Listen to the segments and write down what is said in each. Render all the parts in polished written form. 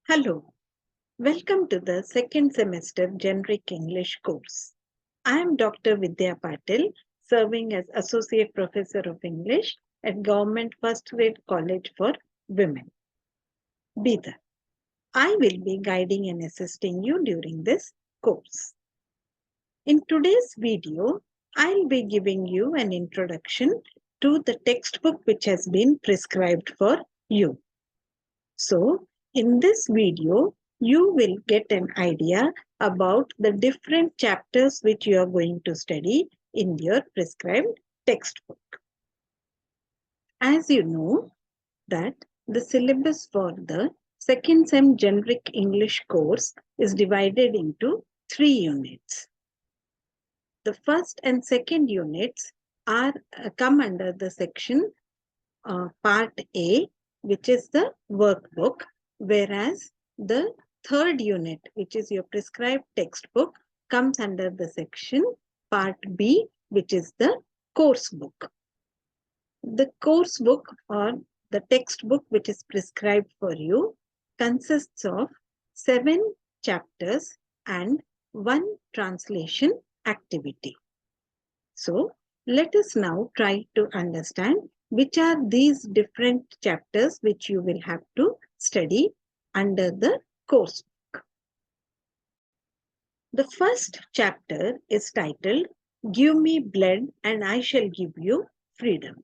Hello, welcome to the second semester Generic English course. I am Dr. Vidya Patil, serving as Associate Professor of English at Government First Grade College for Women, Bidar. I will be guiding and assisting you during this course. In today's video, I'll be giving you an introduction to the textbook which has been prescribed for you. So, in this video, you will get an idea about the different chapters which you are going to study in your prescribed textbook. As you know that the syllabus for the second sem generic English course is divided into 3 units. The first and second units are come under the section part A, which is the workbook, whereas the third unit, which is your prescribed textbook, comes under the section part B, which is the course book. The course book or the textbook which is prescribed for you consists of 7 chapters and 1 translation activity. So, let us now try to understand which are these different chapters which you will have to study under the course book. The first chapter is titled Give Me Blood and I Shall Give You Freedom.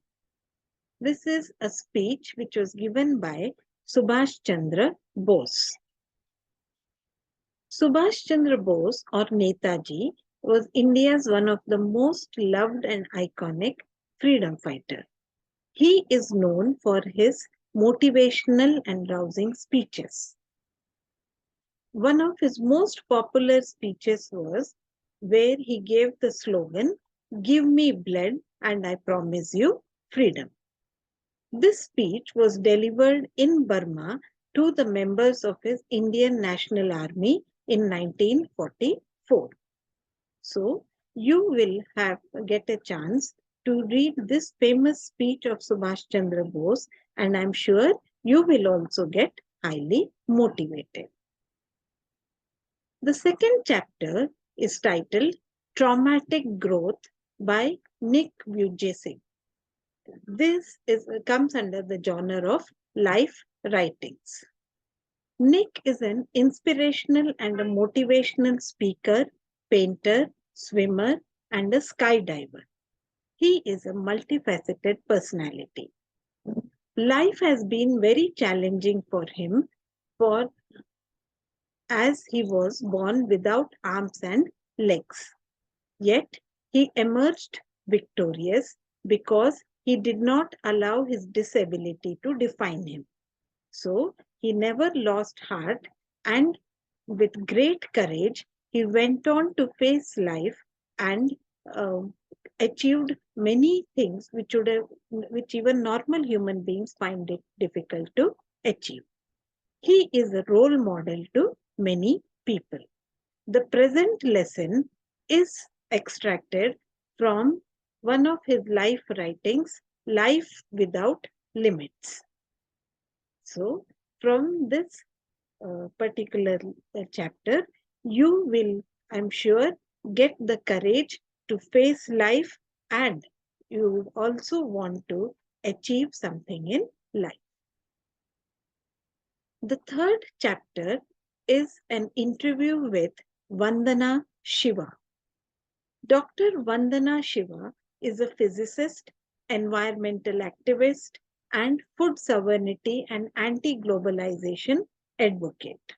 This is a speech which was given by Subhash Chandra Bose. Subhash Chandra Bose or Netaji was India's one of the most loved and iconic freedom fighter. He is known for his motivational and rousing speeches. One of his most popular speeches was where he gave the slogan, "Give me blood and I promise you freedom." This speech was delivered in Burma to the members of his Indian National Army in 1944. So, you will get a chance to read this famous speech of Subhash Chandra Bose, and I'm sure you will also get highly motivated. The second chapter is titled Traumatic Growth by Nick Vujicic. This comes under the genre of life writings. Nick is an inspirational and a motivational speaker, painter, swimmer, and a skydiver. He is a multifaceted personality. Life has been very challenging for him as he was born without arms and legs. Yet he emerged victorious because he did not allow his disability to define him. So he never lost heart, and with great courage, he went on to face life and achieved many things which even normal human beings find it difficult to achieve. He is a role model to many people. The present lesson is extracted from one of his life writings, Life Without Limits. So, from this particular chapter, you will, I'm sure, get the courage to face life, and you would also want to achieve something in life. The third chapter is an interview with Vandana Shiva. Dr. Vandana Shiva is a physicist, environmental activist, and food sovereignty and anti-globalization advocate.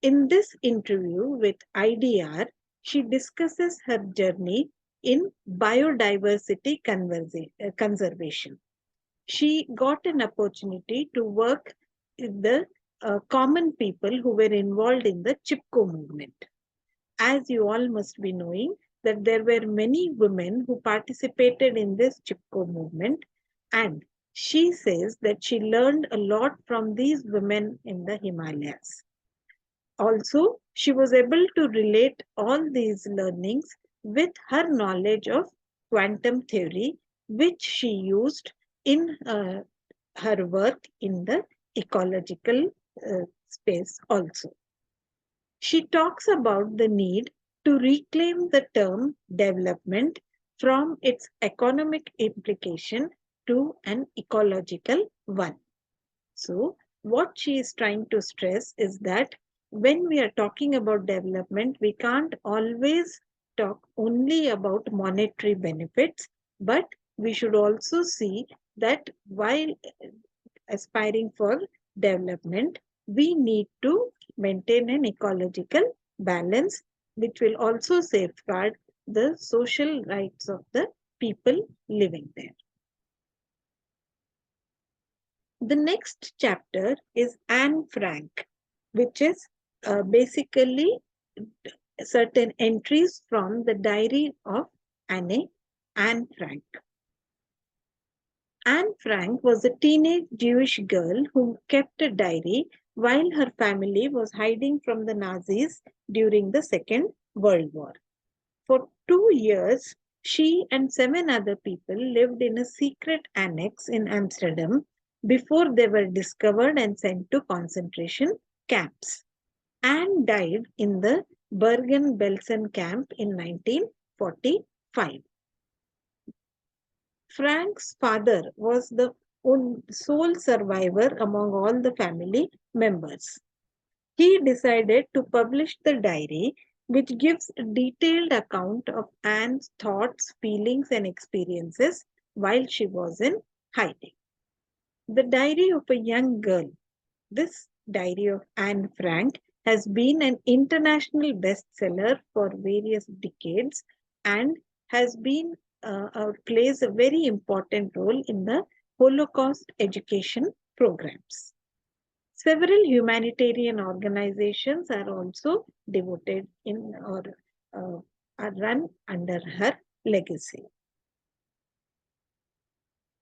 In this interview with IDR, she discusses her journey in biodiversity conservation. She got an opportunity to work with the common people who were involved in the Chipko movement. As you all must be knowing that there were many women who participated in this Chipko movement, and she says that she learned a lot from these women in the Himalayas. Also, she was able to relate all these learnings with her knowledge of quantum theory, which she used in her work in the ecological space also. She talks about the need to reclaim the term development from its economic implication to an ecological one. So, what she is trying to stress is that when we are talking about development, we can't always talk only about monetary benefits, but we should also see that while aspiring for development, we need to maintain an ecological balance, which will also safeguard the social rights of the people living there. The next chapter is Anne Frank, which is basically certain entries from the diary of Anne Frank. Anne Frank was a teenage Jewish girl who kept a diary while her family was hiding from the Nazis during the Second World War. For 2 years, she and 7 other people lived in a secret annex in Amsterdam before they were discovered and sent to concentration camps. Anne died in the Bergen-Belsen camp in 1945. Frank's father was the sole survivor among all the family members. He decided to publish the diary, which gives a detailed account of Anne's thoughts, feelings, and experiences while she was in hiding. The Diary of a Young Girl. This diary of Anne Frank has been an international bestseller for various decades and has been plays a very important role in the Holocaust education programs. Several humanitarian organizations are also devoted in or are run under her legacy.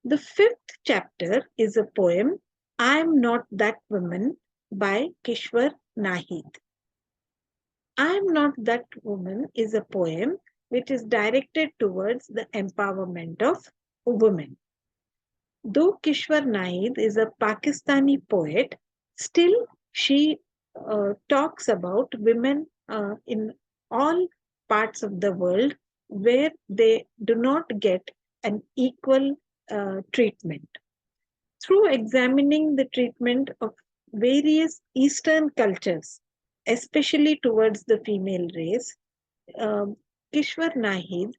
The fifth chapter is a poem, I Am Not That Woman by Kishwar Nahid. I Am Not That Woman is a poem which is directed towards the empowerment of women. Though Kishwar Nahid is a Pakistani poet, still she talks about women in all parts of the world where they do not get an equal treatment. Through examining the treatment of various Eastern cultures, especially towards the female race, Kishwar Nahid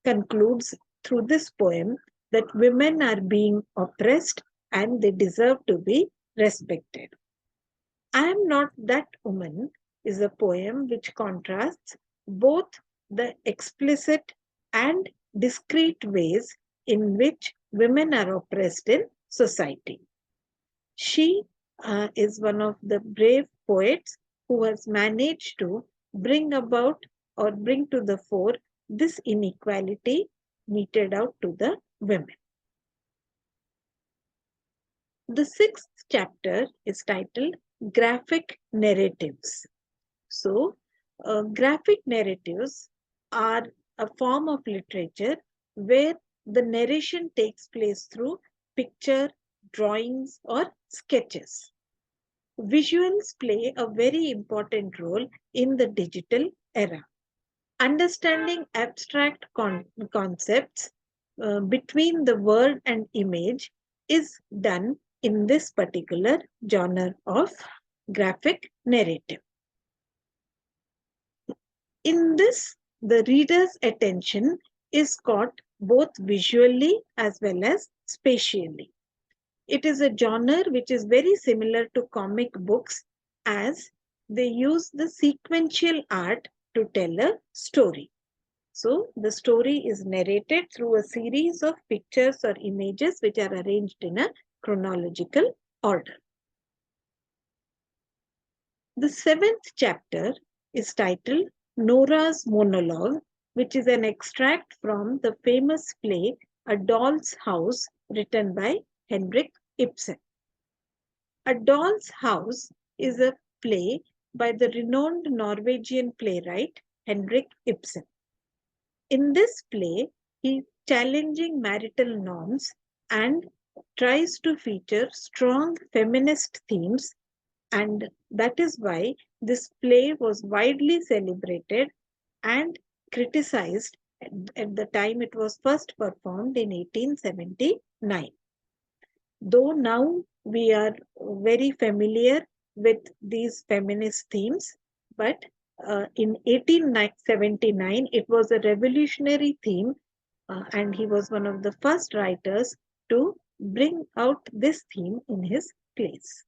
concludes through this poem that women are being oppressed and they deserve to be respected. I Am Not That Woman is a poem which contrasts both the explicit and discreet ways in which women are oppressed in society. She is one of the brave poets who has managed to bring about or bring to the fore this inequality meted out to the women. The sixth chapter is titled Graphic Narratives. So, graphic narratives are a form of literature where the narration takes place through picture, drawings, or sketches. Visuals play a very important role in the digital era. Understanding abstract concepts between the word and image is done in this particular genre of graphic narrative. In this, the reader's attention is caught both visually as well as spatially. It is a genre which is very similar to comic books as they use the sequential art to tell a story. So the story is narrated through a series of pictures or images which are arranged in a chronological order. The seventh chapter is titled Nora's Monologue, which is an extract from the famous play A Doll's House, written by Henrik Ibsen. A Doll's House is a play by the renowned Norwegian playwright Henrik Ibsen. In this play, he is challenging marital norms and tries to feature strong feminist themes And that is why this play was widely celebrated and criticized at the time it was first performed in 1879. Though now we are very familiar with these feminist themes, but in 1879 it was a revolutionary theme, and he was one of the first writers to bring out this theme in his plays.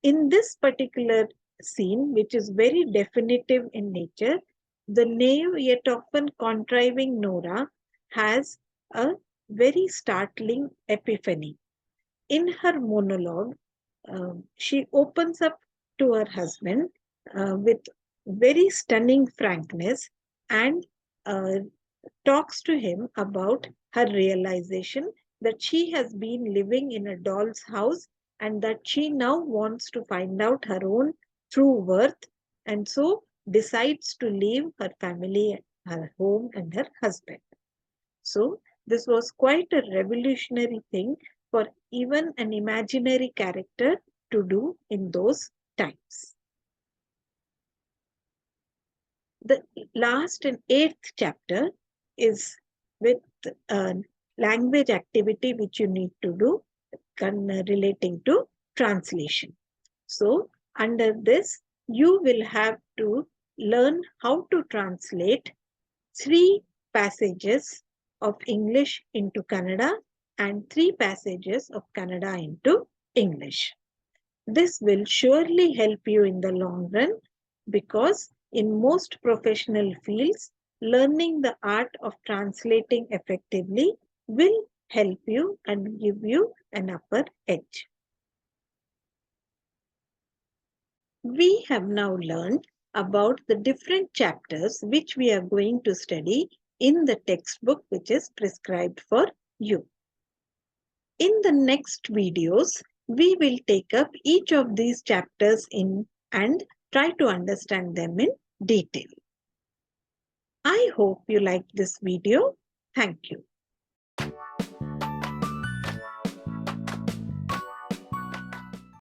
In this particular scene, which is very definitive in nature, the naive yet often contriving Nora has a very startling epiphany. In her monologue, she opens up to her husband with very stunning frankness and uh, talks to him about her realization that she has been living in a doll's house and that she now wants to find out her own true worth, and so decides to leave her family, her home, and her husband. So, this was quite a revolutionary thing for even an imaginary character to do in those times. The last and eighth chapter is with language activity which you need to do relating to translation. So, under this, you will have to learn how to translate 3 passages of English into Kannada and 3 passages of Kannada into English. This will surely help you in the long run, because in most professional fields, learning the art of translating effectively will help you and give you an upper edge. We have now learned about the different chapters which we are going to study in the textbook which is prescribed for you. In the next videos, we will take up each of these chapters in and try to understand them in detail. I hope you liked this video. Thank you.